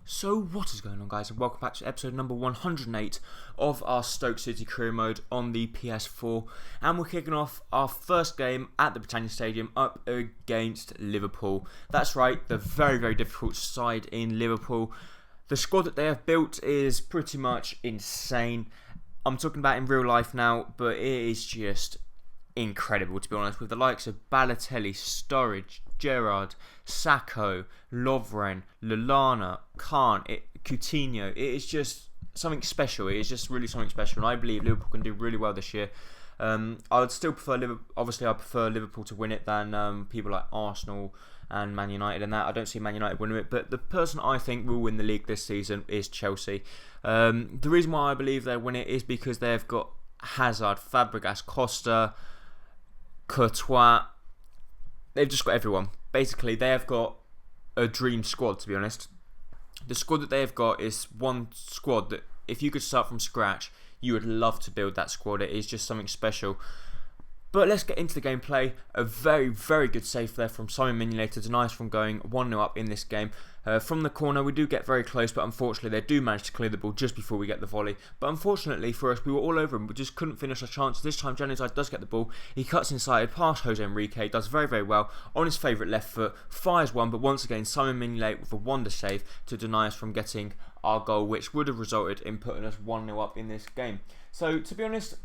So what is going on, guys, and welcome back to episode number 108 of our Stoke City career mode on the PS4, and we're kicking off our first game at the Britannia Stadium up against Liverpool. That's right, the very difficult side in Liverpool. The squad that they have built is pretty much insane. I'm talking about in real life now, but it is just incredible, to be honest, with the likes of Balotelli, Sturridge, Gerrard, Sacco, Lovren, Lallana, Khan, Coutinho. It is just something special. It is just really something special, and I believe Liverpool can do really well this year. I would still prefer Liverpool. Obviously, I prefer Liverpool to win it than people like Arsenal and Man United and that. I don't see Man United winning it, but the person I think will win the league this season is Chelsea. The reason why I believe they'll win it is because they've got Hazard, Fabregas, Costa, Courtois. They've just got everyone. Basically, they have got a dream squad, to be honest. The squad that they have got is one squad that, if you could start from scratch, you would love to build that squad. It is just something special. But let's get into the gameplay. A very good save there from Simon Mignolet to deny us from going 1-0 up in this game. From the corner, we do get very close, but unfortunately they do manage to clear the ball just before we get the volley. But unfortunately for us, we were all over him. We just couldn't finish our chance. This time, Januzaj does get the ball. He cuts inside past Jose Enrique, does very well on his favourite left foot, fires one, but once again, Simon Mignolet with a wonder save to deny us from getting our goal, which would have resulted in putting us 1-0 up in this game. So, to be honest,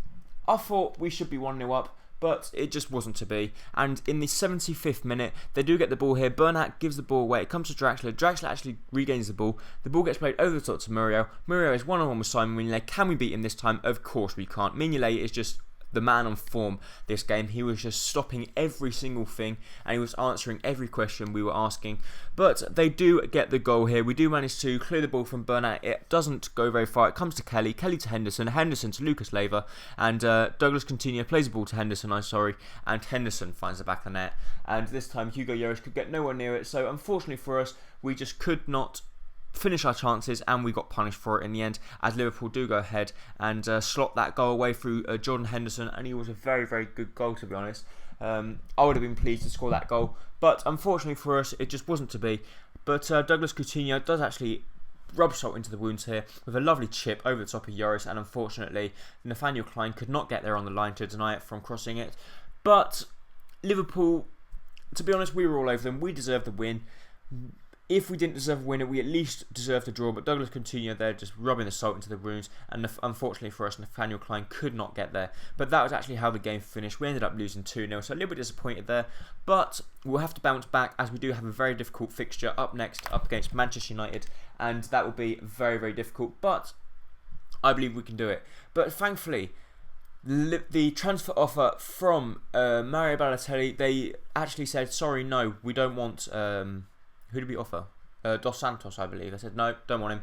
I thought we should be 1-0 up, but it just wasn't to be. And in the 75th minute, they do get the ball here. Bernat gives the ball away. It comes to Draxler. Draxler actually regains the ball. The ball gets played over the top to Muriel. Muriel is one-on-one with Simon Mignolet. Can we beat him this time? Of course we can't. Mignolet is just the man on form this game. He was just stopping every single thing, and he was answering every question we were asking. But they do get the goal here. We do manage to clear the ball from Bernat. It doesn't go very far. It comes to Kelly to Henderson, Henderson to Lucas Leiva, and Douglas Coutinho plays the ball to Henderson, and Henderson finds the back of the net. And this time Hugo Lloris could get nowhere near it, so unfortunately for us, we just could not finish our chances, and we got punished for it in the end, as Liverpool do go ahead and slot that goal away through Jordan Henderson, and he was a very good goal, to be honest. I would have been pleased to score that goal, but unfortunately for us, it just wasn't to be. But Douglas Coutinho does actually rub salt into the wounds here with a lovely chip over the top of Lloris, and unfortunately Nathaniel Klein could not get there on the line to deny it from crossing it. But Liverpool, to be honest, we were all over them. We deserved the win. If we didn't deserve a winner, we at least deserved a draw, but Douglas Coutinho there just rubbing the salt into the wounds, and unfortunately for us, Nathaniel Klein could not get there. But that was actually how the game finished. We ended up losing 2-0, so a little bit disappointed there, but we'll have to bounce back, as we do have a very difficult fixture up next, up against Manchester United, and that will be very difficult, but I believe we can do it. But thankfully, the transfer offer from Mario Balotelli, they actually said, sorry, no, we don't want... who did we offer? Dos Santos, I believe. I said, no, don't want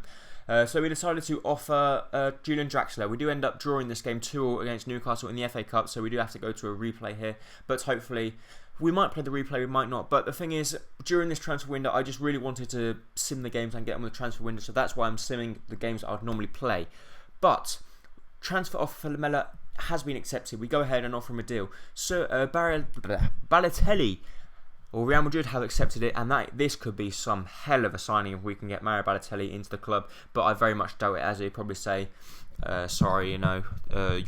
him. So we decided to offer Julian Draxler. We do end up drawing this game 2-2 against Newcastle in the FA Cup, so we do have to go to a replay here. But hopefully, we might play the replay, we might not. But the thing is, during this transfer window, I just really wanted to sim the games and get them with the transfer window, so that's why I'm simming the games I would normally play. But transfer offer for Lamela has been accepted. We go ahead and offer him a deal. So Balotelli, or Real Madrid have accepted it, and this could be some hell of a signing if we can get Mario Balotelli into the club, but I very much doubt it, as he'd probably say, sorry, you're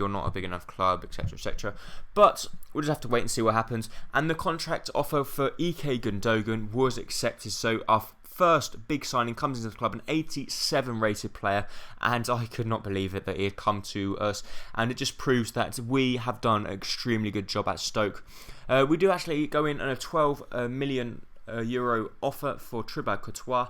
not a big enough club, etc. But we'll just have to wait and see what happens. And the contract offer for Ike Gundogan was accepted, so our first big signing comes into the club, an 87 rated player, and I could not believe it that he had come to us, and it just proves that we have done an extremely good job at Stoke. We do actually go in on a 12 million euro offer for Thibaut Courtois.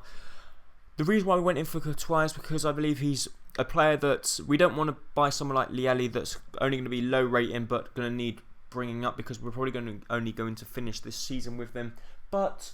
The reason why we went in for Courtois is because I believe he's a player that we don't want to buy someone like Liali that's only going to be low rating but going to need bringing up, because we're probably only going to finish this season with them. But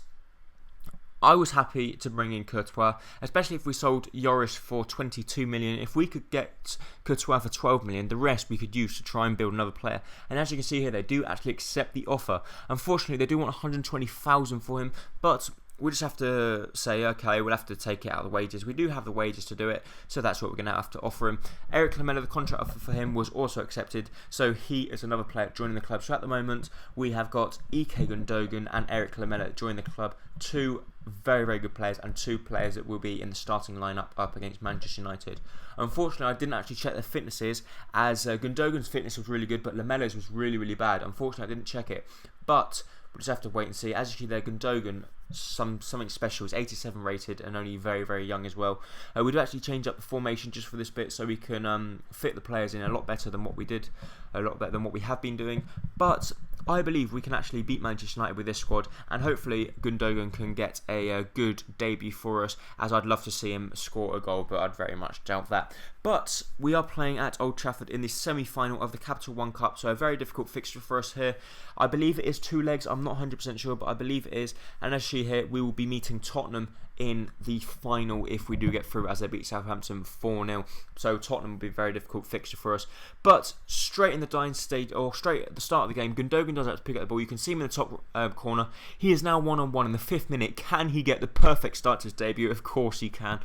I was happy to bring in Courtois, especially if we sold Lloris for 22 million. If we could get Courtois for 12 million, the rest we could use to try and build another player. And as you can see here, they do actually accept the offer. Unfortunately, they do want 120,000 for him, but we'll just have to say, okay, we'll have to take it out of the wages. We do have the wages to do it, so that's what we're going to have to offer him. Eric Lamela, the contract offer for him was also accepted, so he is another player joining the club. So at the moment, we have got Ike Gundogan and Eric Lamela joining the club. Two very, very good players, and two players that will be in the starting lineup up against Manchester United. Unfortunately, I didn't actually check their fitnesses, as Gundogan's fitness was really good, but Lamela's was really, really bad. Unfortunately, I didn't check it, but we'll just have to wait and see. As you see there, Gundogan, something special. He's 87 rated and only very, very young as well. We do actually change up the formation just for this bit, so we can fit the players in a lot better than what we did, a lot better than what we have been doing. But I believe we can actually beat Manchester United with this squad, and hopefully Gundogan can get a good debut for us, as I'd love to see him score a goal, but I'd very much doubt that. But we are playing at Old Trafford in the semi-final of the Capital One Cup, so a very difficult fixture for us here. I believe it is 2 legs, I'm not 100% sure, but I believe it is. And as you see here, we will be meeting Tottenham in the final if we do get through, as they beat Southampton 4-0. So Tottenham will be a very difficult fixture for us. But straight in the dying stage, or straight at the start of the game, Gundogan does have to pick up the ball. You can see him in the top corner. He is now 1-on-1 in the 5th minute. Can he get the perfect start to his debut? Of course he can.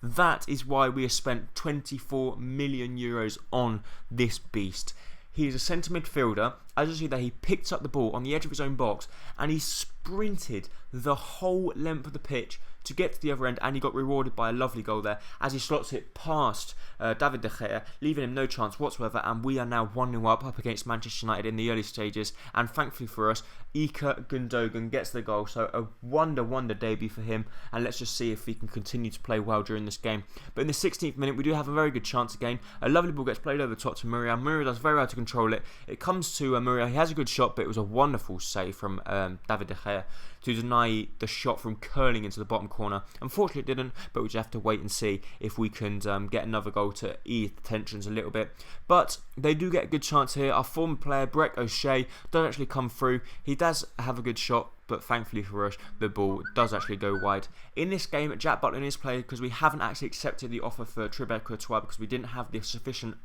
That is why we have spent 24 million euros on this beast. He is a centre midfielder. As you see there, he picked up the ball on the edge of his own box and he sprinted the whole length of the pitch to get to the other end, and he got rewarded by a lovely goal there as he slots it past David De Gea, leaving him no chance whatsoever. And we are now 1-0 up against Manchester United in the early stages, and thankfully for us, Ike Gundogan gets the goal. So a wonder debut for him, and let's just see if he can continue to play well during this game. But in the 16th minute, we do have a very good chance again. A lovely ball gets played over the top to Muriel. Muriel does very well to control it. It comes to Muriel. He has a good shot, but it was a wonderful save from David De Gea to deny the shot from curling into the bottom corner. Unfortunately it didn't, but we just have to wait and see if we can get another goal to ease the tensions a little bit. But they do get a good chance here. Our former player Brett O'Shea does actually come through. He does have a good shot, but thankfully for us, the ball does actually go wide. In this game, Jack Butland is played because we haven't actually accepted the offer for Thibaut Courtois because we didn't have the sufficient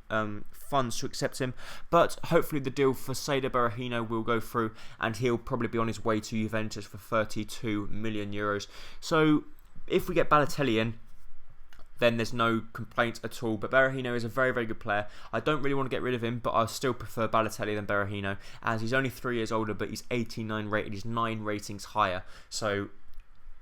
funds to accept him. But hopefully the deal for Saido Berahino will go through, and he'll probably be on his way to Juventus for 32 million euros. So if we get Balotelli in, then there's no complaint at all. But Berahino is a very, very good player. I don't really want to get rid of him, but I still prefer Balotelli than Berahino, as he's only 3 years older, but he's 89 rated. He's 9 ratings higher. So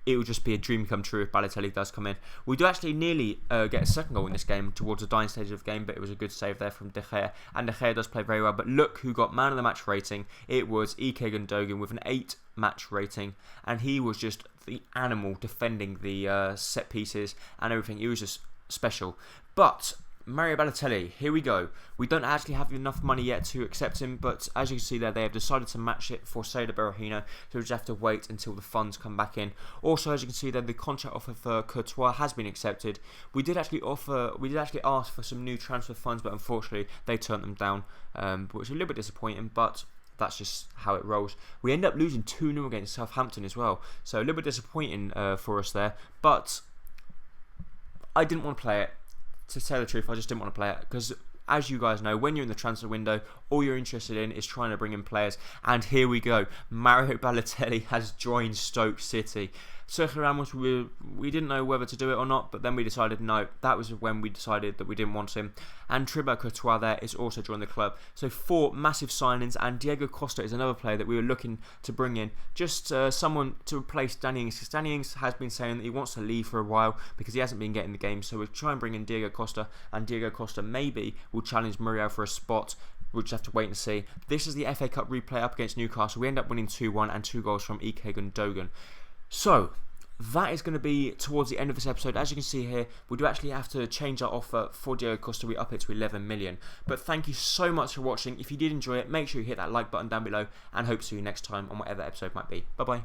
it would just be a dream come true if Balotelli does come in. We do actually nearly get a second goal in this game towards the dying stage of the game, but it was a good save there from De Gea. And De Gea does play very well. But look who got man of the match rating. It was Ike Gundogan with an 8 match rating, and he was just the animal defending the set pieces and everything. He was just special. But Mario Balotelli, here we go. We don't actually have enough money yet to accept him, but as you can see there, they have decided to match it for Saido Berahino, so we just have to wait until the funds come back in. Also, as you can see there, the contract offer for Courtois has been accepted. We did actually ask for some new transfer funds, but unfortunately they turned them down, which is a little bit disappointing, but that's just how it rolls. We end up losing 2-0 against Southampton as well, so a little bit disappointing for us there, but I didn't want to play it. To tell the truth, I just didn't want to play it because, as you guys know, when you're in the transfer window, all you're interested in is trying to bring in players. And here we go. Mario Balotelli has joined Stoke City. Sergio Ramos, we didn't know whether to do it or not, but then we decided no. That was when we decided that we didn't want him. And Thibaut Courtois there is also joined the club. So 4 massive signings, and Diego Costa is another player that we were looking to bring in. Just someone to replace Danny Ings, because Danny Ings has been saying that he wants to leave for a while because he hasn't been getting the game. So we'll try and bring in Diego Costa, and Diego Costa maybe will challenge Muriel for a spot. We'll just have to wait and see. This is the FA Cup replay up against Newcastle. We end up winning 2-1 and 2 goals from Ike Gundogan. So that is going to be towards the end of this episode. As you can see here, we do actually have to change our offer for Diego Costa. We up it to 11 million. But thank you so much for watching. If you did enjoy it, make sure you hit that like button down below, and hope to see you next time on whatever episode might be. Bye bye.